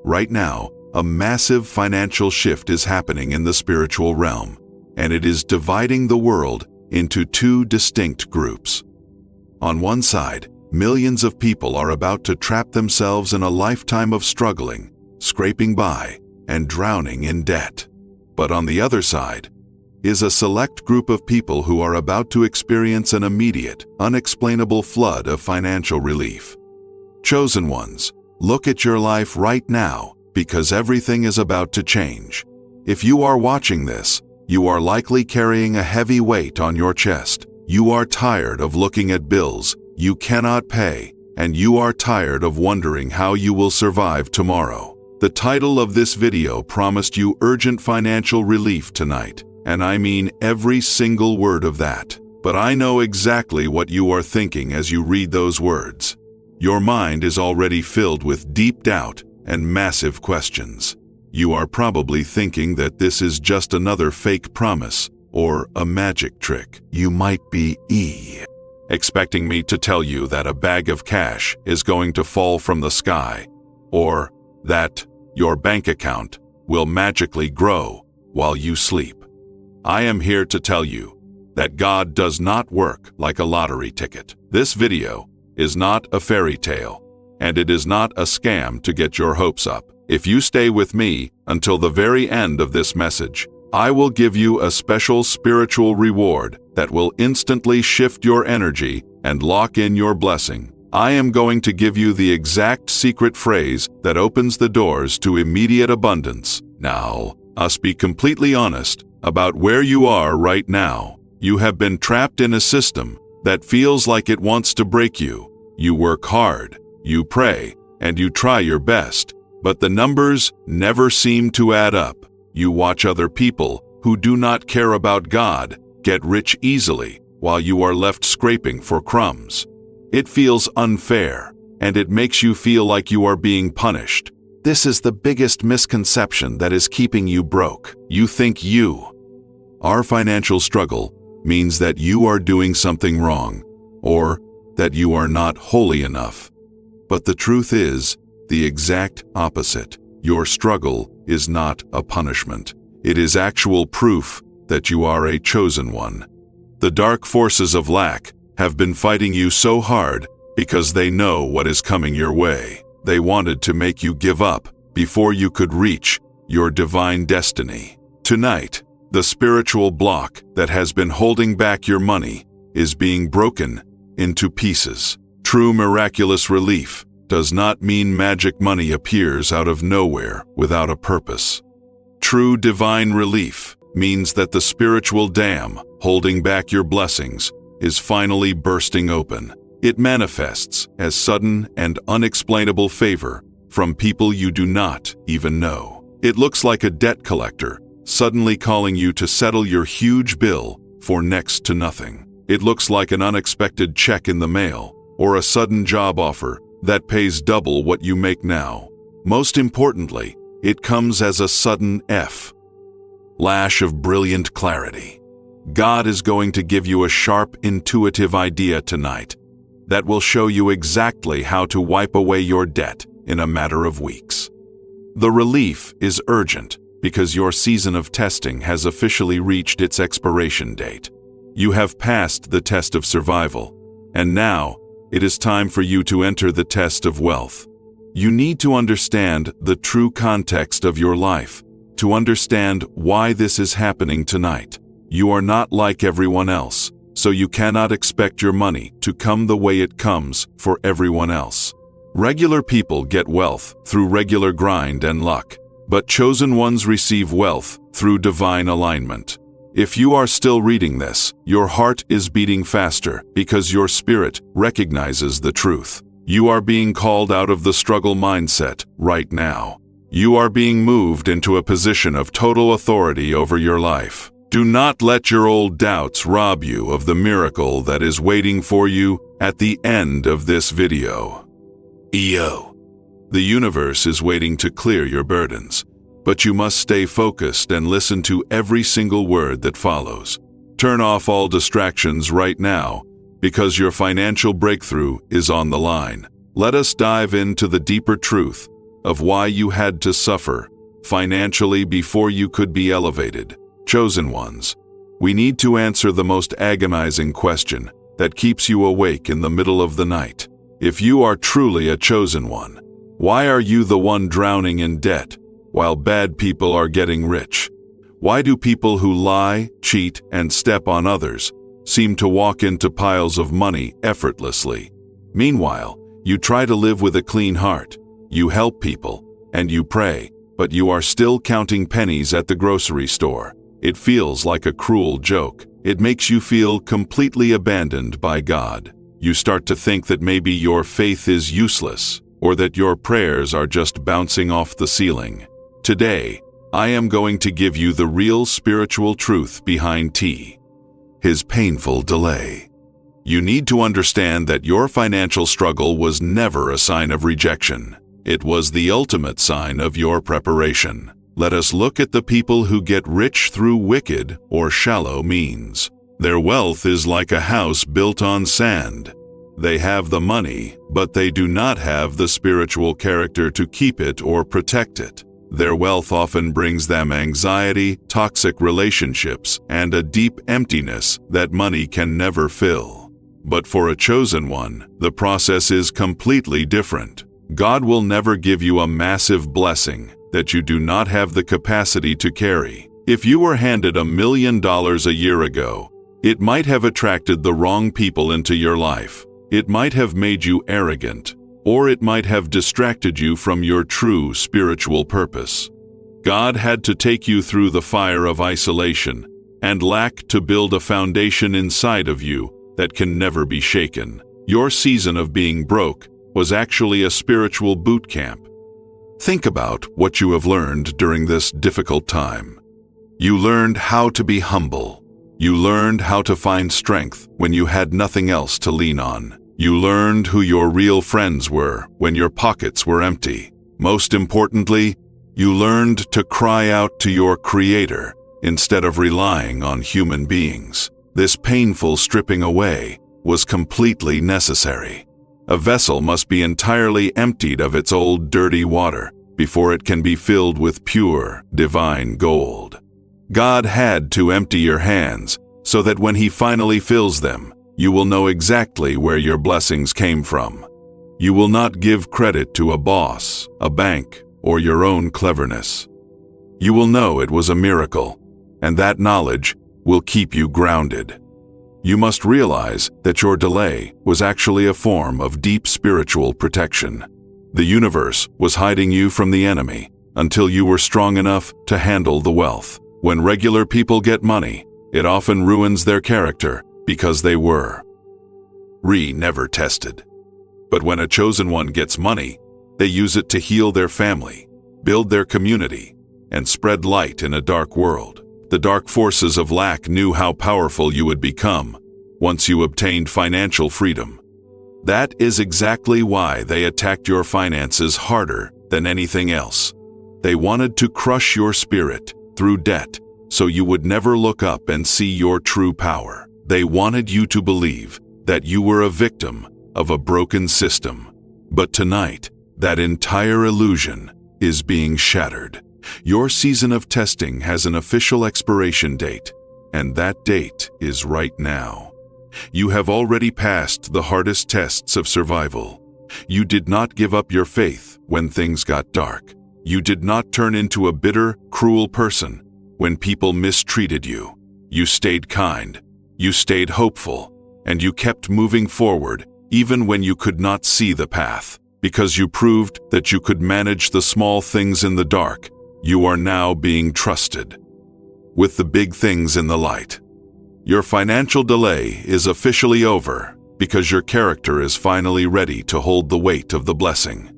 Right now, a massive financial shift is happening in the spiritual realm, and it is dividing the world into two distinct groups. On one side, millions of people are about to trap themselves in a lifetime of struggling, scraping by, and drowning in debt. But on the other side is a select group of people who are about to experience an immediate, unexplainable flood of financial relief. Chosen ones, look at your life right now, because everything is about to change. If you are watching this, you are likely carrying a heavy weight on your chest. You are tired of looking at bills you cannot pay, and you are tired of wondering how you will survive tomorrow. The title of this video promised you urgent financial relief tonight, and I mean every single word of that. But I know exactly what you are thinking as you read those words. Your mind is already filled with deep doubt and massive questions. You are probably thinking that this is just another fake promise or a magic trick. You might be expecting me to tell you that a bag of cash is going to fall from the sky, or that your bank account will magically grow while you sleep. I am here to tell you that God does not work like a lottery ticket. This video is not a fairy tale, and it is not a scam to get your hopes up. If you stay with me until the very end of this message, I will give you a special spiritual reward that will instantly shift your energy and lock in your blessing. I am going to give you the exact secret phrase that opens the doors to immediate abundance. Now, let's be completely honest about where you are right now. You have been trapped in a system that feels like it wants to break you. You work hard, you pray, and you try your best, but the numbers never seem to add up. You watch other people who do not care about God get rich easily while you are left scraping for crumbs. It feels unfair, and it makes you feel like you are being punished. This is the biggest misconception that is keeping you broke. You think our financial struggle means that you are doing something wrong, or that you are not holy enough. But the truth is the exact opposite. Your struggle is not a punishment. It is actual proof that you are a chosen one. The dark forces of lack have been fighting you so hard because they know what is coming your way. They wanted to make you give up before you could reach your divine destiny. Tonight, the spiritual block that has been holding back your money is being broken into pieces. True miraculous relief does not mean magic money appears out of nowhere without a purpose. True divine relief means that the spiritual dam holding back your blessings is finally bursting open. It manifests as sudden and unexplainable favor from people you do not even know. It looks like a debt collector suddenly calling you to settle your huge bill for next to nothing. It looks like an unexpected check in the mail or a sudden job offer that pays double what you make now. Most importantly, it comes as a sudden flash of brilliant clarity. God is going to give you a sharp, intuitive idea tonight that will show you exactly how to wipe away your debt in a matter of weeks. The relief is urgent because your season of testing has officially reached its expiration date. You have passed the test of survival, and now it is time for you to enter the test of wealth. You need to understand the true context of your life to understand why this is happening tonight. You are not like everyone else, so you cannot expect your money to come the way it comes for everyone else. Regular people get wealth through regular grind and luck, but chosen ones receive wealth through divine alignment. If you are still reading this, your heart is beating faster because your spirit recognizes the truth. You are being called out of the struggle mindset right now. You are being moved into a position of total authority over your life. Do not let your old doubts rob you of the miracle that is waiting for you at the end of this video. The universe is waiting to clear your burdens, but you must stay focused and listen to every single word that follows. Turn off all distractions right now, because your financial breakthrough is on the line. Let us dive into the deeper truth of why you had to suffer financially before you could be elevated. Chosen ones, we need to answer the most agonizing question that keeps you awake in the middle of the night. If you are truly a chosen one, why are you the one drowning in debt while bad people are getting rich? Why do people who lie, cheat, and step on others seem to walk into piles of money effortlessly? Meanwhile, you try to live with a clean heart, you help people, and you pray, but you are still counting pennies at the grocery store. It feels like a cruel joke. It makes you feel completely abandoned by God. You start to think that maybe your faith is useless, or that your prayers are just bouncing off the ceiling. Today, I am going to give you the real spiritual truth behind T, his painful delay. You need to understand that your financial struggle was never a sign of rejection. It was the ultimate sign of your preparation. Let us look at the people who get rich through wicked or shallow means. Their wealth is like a house built on sand. They have the money, but they do not have the spiritual character to keep it or protect it. Their wealth often brings them anxiety, toxic relationships, and a deep emptiness that money can never fill. But for a chosen one, the process is completely different. God will never give you a massive blessing that you do not have the capacity to carry. If you were handed $1 million a year ago, it might have attracted the wrong people into your life. It might have made you arrogant, or it might have distracted you from your true spiritual purpose. God had to take you through the fire of isolation and lack to build a foundation inside of you that can never be shaken. Your season of being broke was actually a spiritual boot camp. Think about what you have learned during this difficult time. You learned how to be humble. You learned how to find strength when you had nothing else to lean on. You learned who your real friends were when your pockets were empty. Most importantly, you learned to cry out to your Creator instead of relying on human beings. This painful stripping away was completely necessary. A vessel must be entirely emptied of its old dirty water before it can be filled with pure, divine gold. God had to empty your hands so that when He finally fills them, you will know exactly where your blessings came from. You will not give credit to a boss, a bank, or your own cleverness. You will know it was a miracle, and that knowledge will keep you grounded. You must realize that your delay was actually a form of deep spiritual protection. The universe was hiding you from the enemy until you were strong enough to handle the wealth. When regular people get money, it often ruins their character because they were never tested. But when a chosen one gets money, they use it to heal their family, build their community, and spread light in a dark world. The dark forces of lack knew how powerful you would become once you obtained financial freedom. That is exactly why they attacked your finances harder than anything else. They wanted to crush your spirit through debt so you would never look up and see your true power. They wanted you to believe that you were a victim of a broken system. But tonight, that entire illusion is being shattered. Your season of testing has an official expiration date, and that date is right now. You have already passed the hardest tests of survival. You did not give up your faith when things got dark. You did not turn into a bitter, cruel person when people mistreated you. You stayed kind, you stayed hopeful, and you kept moving forward even when you could not see the path. Because you proved that you could manage the small things in the dark, you are now being trusted with the big things in the light. Your financial delay is officially over because your character is finally ready to hold the weight of the blessing.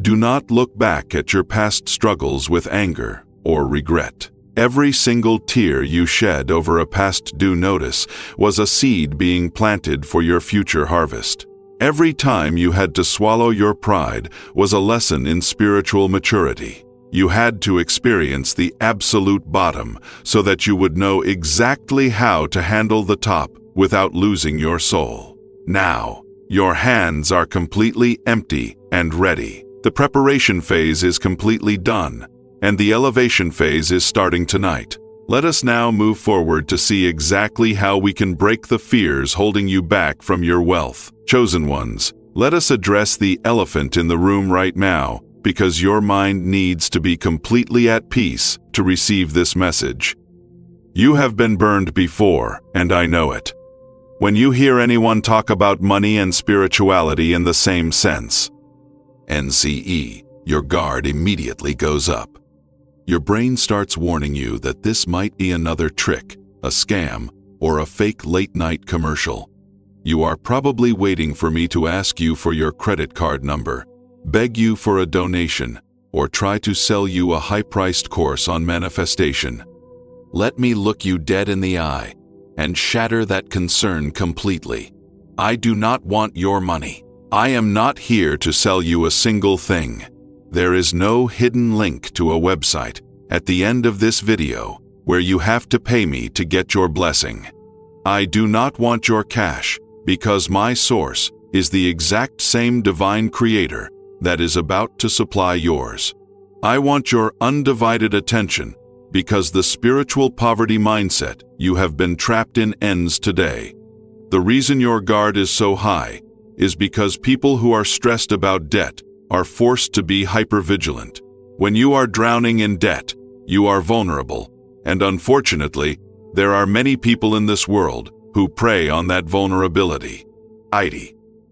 Do not look back at your past struggles with anger or regret. Every single tear you shed over a past due notice was a seed being planted for your future harvest. Every time you had to swallow your pride was a lesson in spiritual maturity. You had to experience the absolute bottom so that you would know exactly how to handle the top without losing your soul. Now, your hands are completely empty and ready. The preparation phase is completely done, and the elevation phase is starting tonight. Let us now move forward to see exactly how we can break the fears holding you back from your wealth. Chosen ones, let us address the elephant in the room right now, because your mind needs to be completely at peace to receive this message. You have been burned before, and I know it. When you hear anyone talk about money and spirituality in the same sense, NCE, your guard immediately goes up. Your brain starts warning you that this might be another trick, a scam, or a fake late-night commercial. You are probably waiting for me to ask you for your credit card number, beg you for a donation, or try to sell you a high-priced course on manifestation. Let me look you dead in the eye and shatter that concern completely. I do not want your money. I am not here to sell you a single thing. There is no hidden link to a website at the end of this video where you have to pay me to get your blessing. I do not want your cash because my source is the exact same divine creator that is about to supply yours. I want your undivided attention because the spiritual poverty mindset you have been trapped in ends today. The reason your guard is so high is because people who are stressed about debt are forced to be hypervigilant. When you are drowning in debt, you are vulnerable, and unfortunately, there are many people in this world who prey on that vulnerability.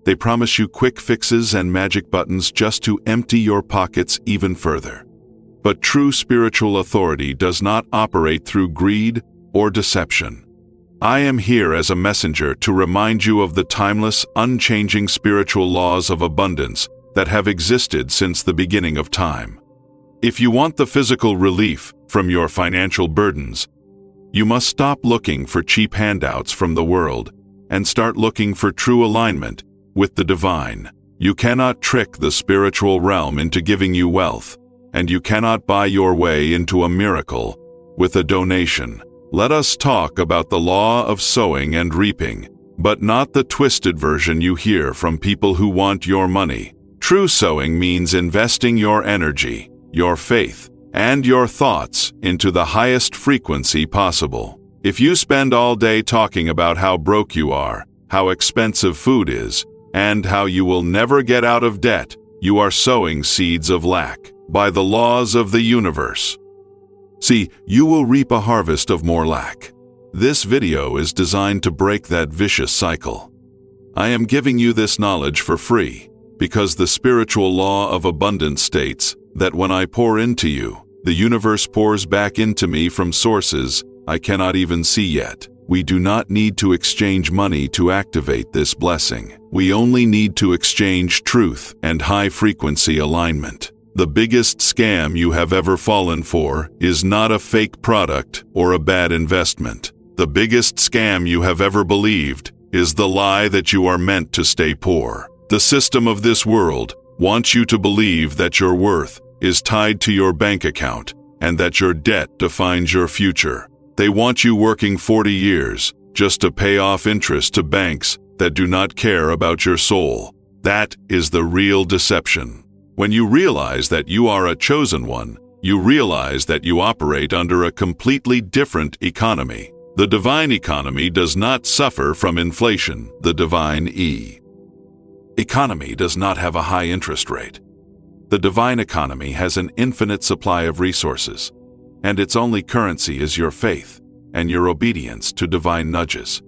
They promise you quick fixes and magic buttons just to empty your pockets even further. But true spiritual authority does not operate through greed or deception. I am here as a messenger to remind you of the timeless, unchanging spiritual laws of abundance that have existed since the beginning of time. If you want the physical relief from your financial burdens, you must stop looking for cheap handouts from the world and start looking for true alignment with the divine. You cannot trick the spiritual realm into giving you wealth, and you cannot buy your way into a miracle with a donation. Let us talk about the law of sowing and reaping, but not the twisted version you hear from people who want your money. True sowing means investing your energy, your faith, and your thoughts into the highest frequency possible. If you spend all day talking about how broke you are, how expensive food is, and how you will never get out of debt, you are sowing seeds of lack. By the laws of the universe, see, you will reap a harvest of more lack. This video is designed to break that vicious cycle. I am giving you this knowledge for free because the spiritual law of abundance states that when I pour into you, the universe pours back into me from sources I cannot even see yet. We do not need to exchange money to activate this blessing. We only need to exchange truth and high-frequency alignment. The biggest scam you have ever fallen for is not a fake product or a bad investment. The biggest scam you have ever believed is the lie that you are meant to stay poor. The system of this world wants you to believe that your worth is tied to your bank account and that your debt defines your future. They want you working 40 years just to pay off interest to banks that do not care about your soul. That is the real deception. When you realize that you are a chosen one, you realize that you operate under a completely different economy. The divine economy does not suffer from inflation. The divine economy does not have a high interest rate. The divine economy has an infinite supply of resources, and its only currency is your faith and your obedience to divine nudges.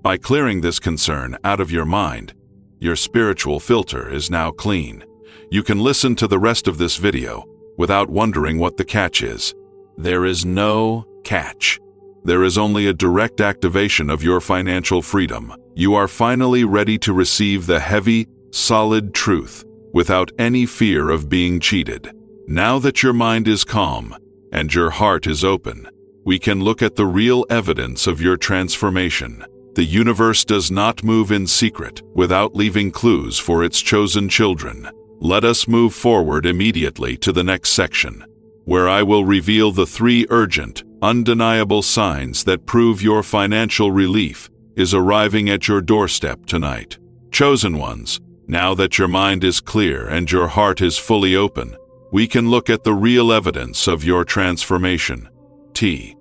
By clearing this concern out of your mind, your spiritual filter is now clean. You can listen to the rest of this video without wondering what the catch is. There is no catch. There is only a direct activation of your financial freedom. You are finally ready to receive the heavy, solid truth without any fear of being cheated. Now that your mind is calm and your heart is open, we can look at the real evidence of your transformation. The universe does not move in secret without leaving clues for its chosen children. Let us move forward immediately to the next section, where I will reveal the 3 urgent, undeniable signs that prove your financial relief is arriving at your doorstep tonight. Chosen ones, Now that your mind is clear and your heart is fully open, we can look at the real evidence of your transformation. T.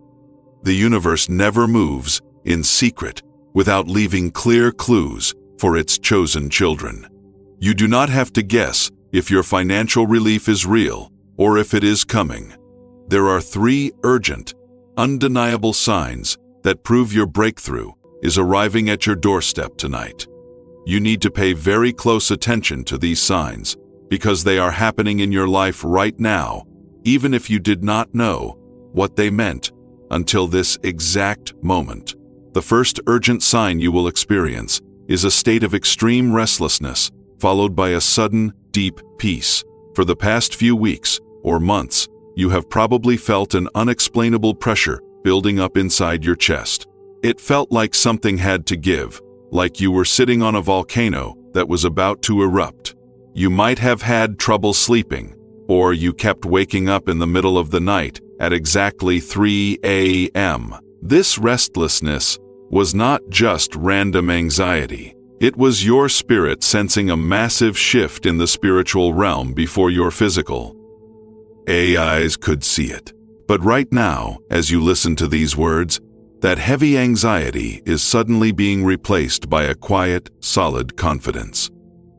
The universe never moves in secret without leaving clear clues for its chosen children. You do not have to guess if your financial relief is real or if it is coming. There are 3 urgent, undeniable signs that prove your breakthrough is arriving at your doorstep tonight. You need to pay very close attention to these signs because they are happening in your life right now, even if you did not know what they meant until this exact moment. The first urgent sign you will experience is a state of extreme restlessness, followed by a sudden, deep peace. For the past few weeks or months, you have probably felt an unexplainable pressure building up inside your chest. It felt like something had to give, like you were sitting on a volcano that was about to erupt. You might have had trouble sleeping, or you kept waking up in the middle of the night at exactly 3 a.m. This restlessness was not just random anxiety. It was your spirit sensing a massive shift in the spiritual realm before your physical. eyes could see it. But right now, as you listen to these words, that heavy anxiety is suddenly being replaced by a quiet, solid confidence.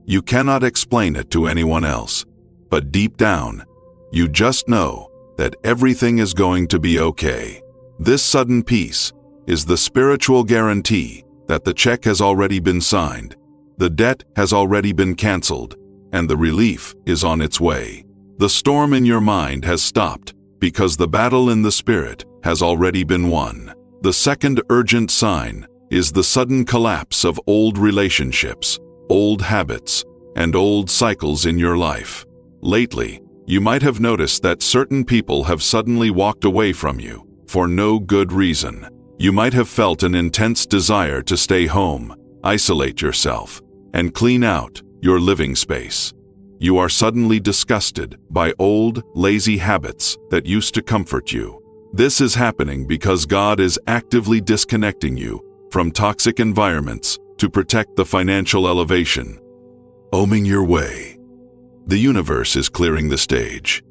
You cannot explain it to anyone else, but deep down, you just know that everything is going to be okay. This sudden peace is the spiritual guarantee that the check has already been signed, the debt has already been canceled, and the relief is on its way. The storm in your mind has stopped because the battle in the spirit has already been won. The second urgent sign is the sudden collapse of old relationships, old habits, and old cycles in your life. Lately, you might have noticed that certain people have suddenly walked away from you for no good reason. You might have felt an intense desire to stay home, isolate yourself, and clean out your living space. You are suddenly disgusted by old, lazy habits that used to comfort you. This is happening because God is actively disconnecting you from toxic environments to protect the financial elevation. Oming your way. The universe is clearing the stage.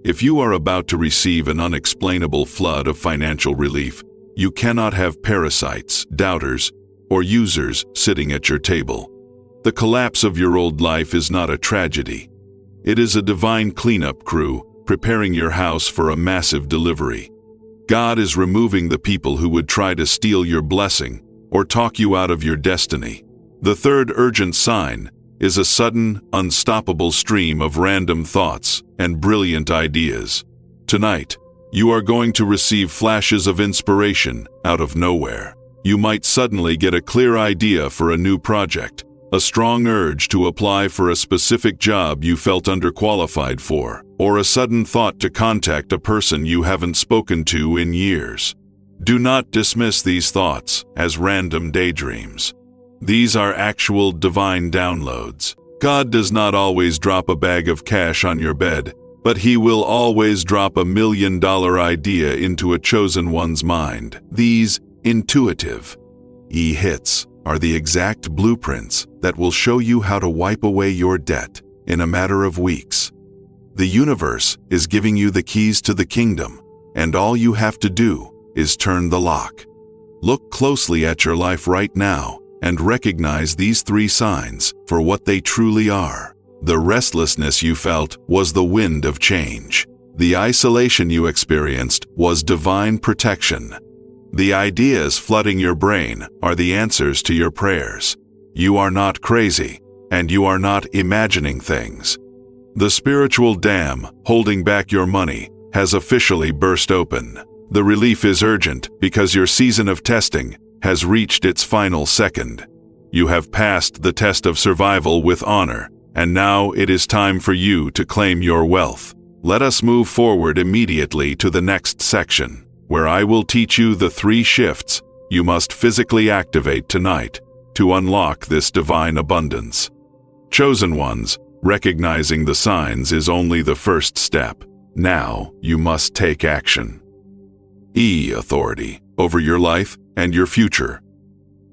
If you are about to receive an unexplainable flood of financial relief, you cannot have parasites, doubters, or users sitting at your table. The collapse of your old life is not a tragedy. It is a divine cleanup crew preparing your house for a massive delivery. God is removing the people who would try to steal your blessing or talk you out of your destiny. The third urgent sign is a sudden, unstoppable stream of random thoughts and brilliant ideas. Tonight, you are going to receive flashes of inspiration out of nowhere. You might suddenly get a clear idea for a new project, a strong urge to apply for a specific job you felt underqualified for, or a sudden thought to contact a person you haven't spoken to in years. Do not dismiss these thoughts as random daydreams. These are actual divine downloads. God does not always drop a bag of cash on your bed, but He will always drop $1 million idea into a chosen one's mind. These intuitive hits are the exact blueprints that will show you how to wipe away your debt in a matter of weeks. The universe is giving you the keys to the kingdom, and all you have to do is turn the lock. Look closely at your life right now and recognize these 3 signs for what they truly are. The restlessness you felt was the wind of change. The isolation you experienced was divine protection. The ideas flooding your brain are the answers to your prayers. You are not crazy, and you are not imagining things. The spiritual dam holding back your money has officially burst open. The relief is urgent because your season of testing has reached its final second. You have passed the test of survival with honor, and now it is time for you to claim your wealth. Let us move forward immediately to the next section, where I will teach you the 3 shifts you must physically activate tonight to unlock this divine abundance. Chosen ones, recognizing the signs is only the first step. Now you must take action. Authority over your life and your future.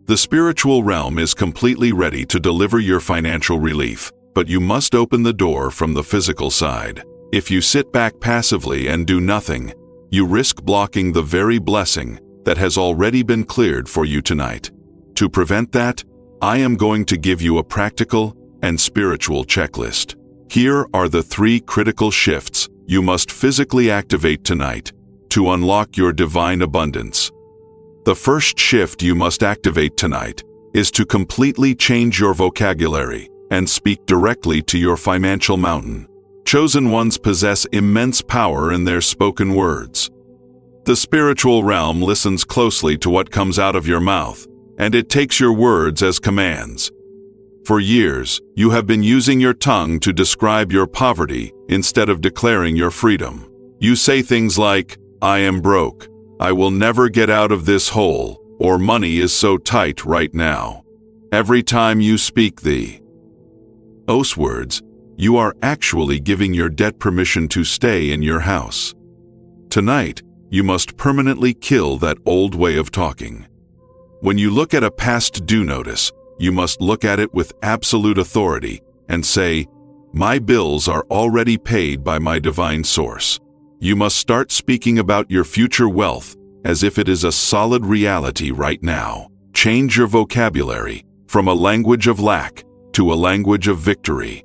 The spiritual realm is completely ready to deliver your financial relief, but you must open the door from the physical side. If you sit back passively and do nothing, you risk blocking the very blessing that has already been cleared for you tonight. To prevent that, I am going to give you a practical and spiritual checklist. Here are the 3 critical shifts you must physically activate tonight to unlock your divine abundance. The first shift you must activate tonight is to completely change your vocabulary and speak directly to your financial mountain. Chosen ones possess immense power in their spoken words. The spiritual realm listens closely to what comes out of your mouth, and it takes your words as commands. For years, you have been using your tongue to describe your poverty instead of declaring your freedom. You say things like, "I am broke," "I will never get out of this hole," or "money is so tight right now." Every time you speak those words, you are actually giving your debt permission to stay in your house. Tonight, you must permanently kill that old way of talking. When you look at a past due notice, you must look at it with absolute authority and say, "My bills are already paid by my divine source." You must start speaking about your future wealth as if it is a solid reality right now. Change your vocabulary from a language of lack to a language of victory.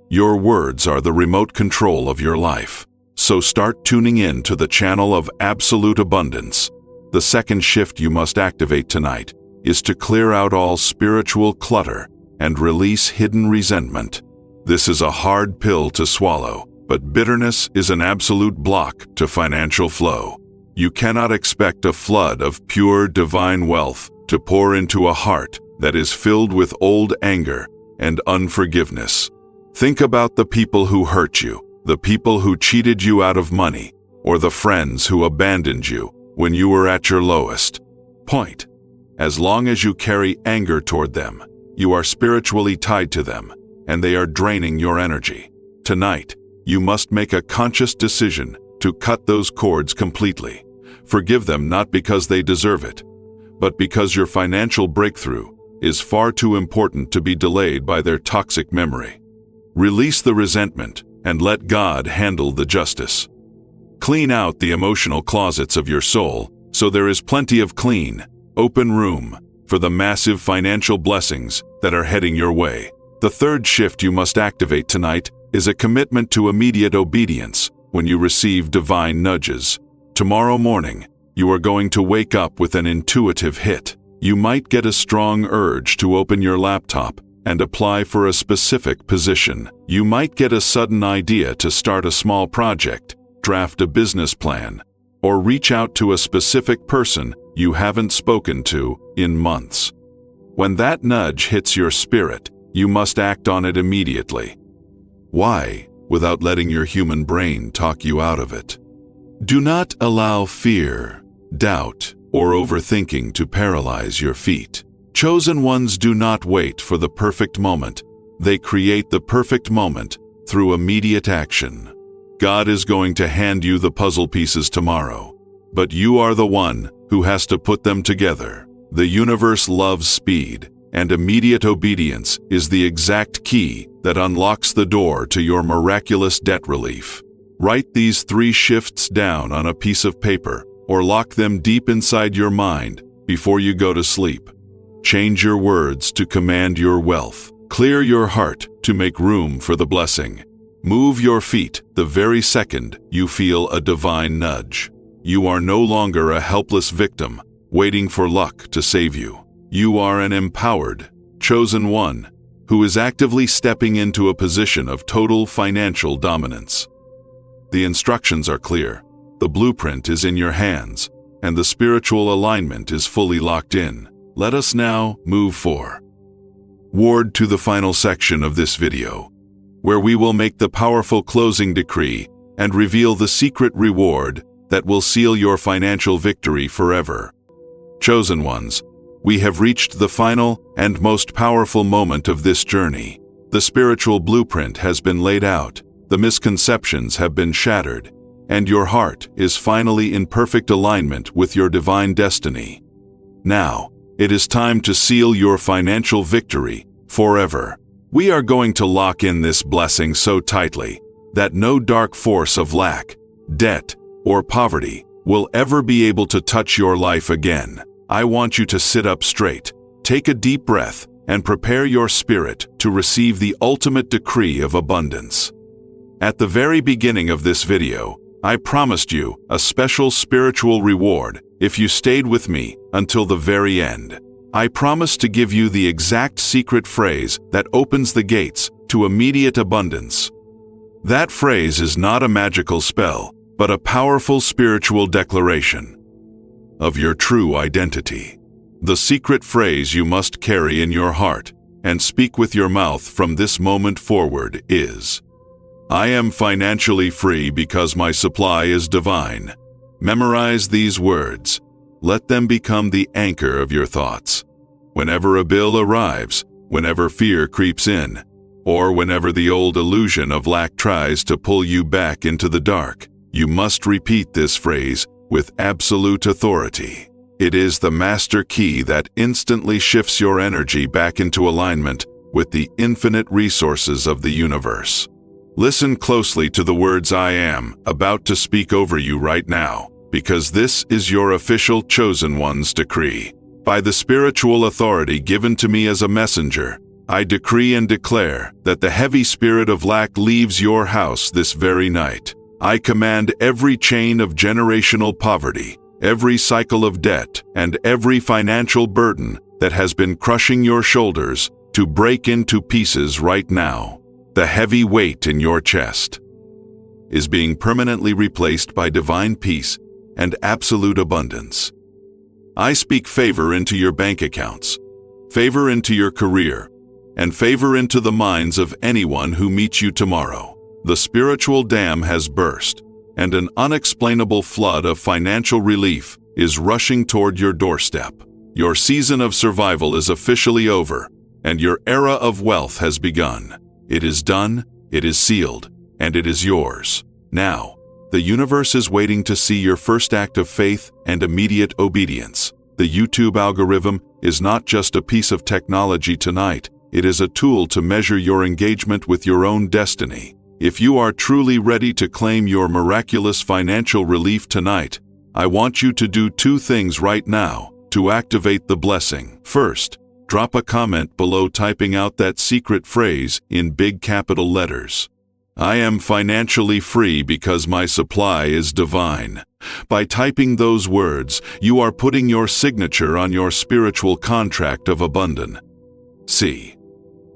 Your words are the remote control of your life, so start tuning in to the channel of absolute abundance. The second shift you must activate tonight is to clear out all spiritual clutter and release hidden resentment. This is a hard pill to swallow, but bitterness is an absolute block to financial flow. You cannot expect a flood of pure divine wealth to pour into a heart that is filled with old anger and unforgiveness. Think about the people who hurt you, the people who cheated you out of money, or the friends who abandoned you when you were at your lowest point. As long as you carry anger toward them, you are spiritually tied to them, and they are draining your energy. Tonight, you must make a conscious decision to cut those cords completely. Forgive them not because they deserve it, but because your financial breakthrough is far too important to be delayed by their toxic memory. Release the resentment and let God handle the justice. Clean out the emotional closets of your soul so there is plenty of clean, open room for the massive financial blessings that are heading your way. The third shift you must activate tonight is a commitment to immediate obedience when you receive divine nudges. Tomorrow morning, you are going to wake up with an intuitive hit. You might get a strong urge to open your laptop and apply for a specific position. You might get a sudden idea to start a small project, draft a business plan, or reach out to a specific person you haven't spoken to in months. When that nudge hits your spirit, you must act on it immediately. Why? Without letting your human brain talk you out of it. Do not allow fear, doubt, or overthinking to paralyze your feet. Chosen ones do not wait for the perfect moment. They create the perfect moment through immediate action. God is going to hand you the puzzle pieces tomorrow, but you are the one who has to put them together. The universe loves speed, and immediate obedience is the exact key that unlocks the door to your miraculous debt relief. Write these 3 shifts down on a piece of paper or lock them deep inside your mind before you go to sleep. Change your words to command your wealth. Clear your heart to make room for the blessing. Move your feet the very second you feel a divine nudge. You are no longer a helpless victim waiting for luck to save you. You are an empowered, chosen one who is actively stepping into a position of total financial dominance. The instructions are clear, the blueprint is in your hands, and the spiritual alignment is fully locked in. Let us now move forward to the final section of this video, where we will make the powerful closing decree and reveal the secret reward that will seal your financial victory forever. Chosen ones, we have reached the final and most powerful moment of this journey. The spiritual blueprint has been laid out, the misconceptions have been shattered, and your heart is finally in perfect alignment with your divine destiny. Now, It is time to seal your financial victory forever. We are going to lock in this blessing so tightly that no dark force of lack, debt, or poverty will ever be able to touch your life again. I want you to sit up straight, take a deep breath, and prepare your spirit to receive the ultimate decree of abundance. At the very beginning of this video, I promised you a special spiritual reward if you stayed with me until the very end. I promised to give you the exact secret phrase that opens the gates to immediate abundance. That phrase is not a magical spell, but a powerful spiritual declaration of your true identity. The secret phrase you must carry in your heart and speak with your mouth from this moment forward is, I am financially free because my supply is divine. Memorize these words. Let them become the anchor of your thoughts. Whenever a bill arrives, whenever fear creeps in, or whenever the old illusion of lack tries to pull you back into the dark, you must repeat this phrase with absolute authority. It is the master key that instantly shifts your energy back into alignment with the infinite resources of the universe. Listen closely to the words I am about to speak over you right now, because this is your official chosen one's decree. By the spiritual authority given to me as a messenger, I decree and declare that the heavy spirit of lack leaves your house this very night. I command every chain of generational poverty, every cycle of debt, and every financial burden that has been crushing your shoulders to break into pieces right now. The heavy weight in your chest is being permanently replaced by divine peace and absolute abundance. I speak favor into your bank accounts, favor into your career, and favor into the minds of anyone who meets you tomorrow. The spiritual dam has burst, and an unexplainable flood of financial relief is rushing toward your doorstep. Your season of survival is officially over, and your era of wealth has begun. It is done, it is sealed, and it is yours. Now, the universe is waiting to see your first act of faith and immediate obedience. The YouTube algorithm is not just a piece of technology tonight, it is a tool to measure your engagement with your own destiny. If you are truly ready to claim your miraculous financial relief tonight, I want you to do two things right now to activate the blessing. First, drop a comment below typing out that secret phrase in big capital letters. I am financially free because my supply is divine. By typing those words, you are putting your signature on your spiritual contract of abundance. See,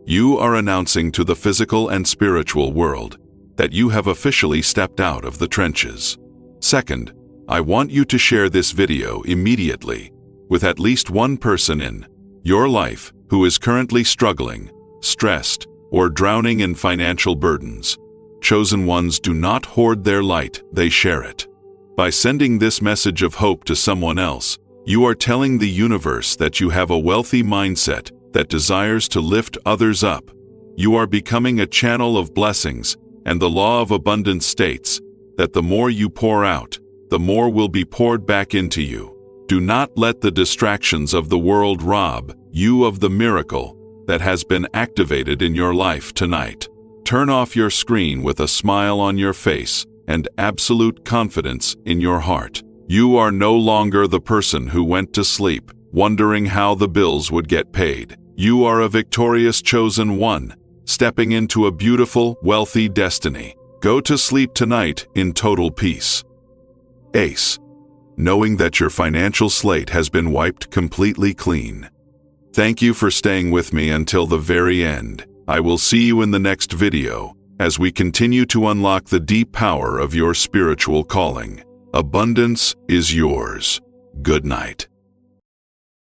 you are announcing to the physical and spiritual world that you have officially stepped out of the trenches. Second, I want you to share this video immediately with at least one person in your life who is currently struggling, stressed, or drowning in financial burdens. Chosen ones do not hoard their light, they share it. By sending this message of hope to someone else, you are telling the universe that you have a wealthy mindset that desires to lift others up. You are becoming a channel of blessings, and the law of abundance states that the more you pour out, the more will be poured back into you. Do not let the distractions of the world rob you of the miracle that has been activated in your life tonight. Turn off your screen with a smile on your face and absolute confidence in your heart. You are no longer the person who went to sleep wondering how the bills would get paid. You are a victorious chosen one, stepping into a beautiful, wealthy destiny. Go to sleep tonight in total peace. Ace, knowing that your financial slate has been wiped completely clean. Thank you for staying with me until the very end. I will see you in the next video as we continue to unlock the deep power of your spiritual calling. Abundance is yours. Good night.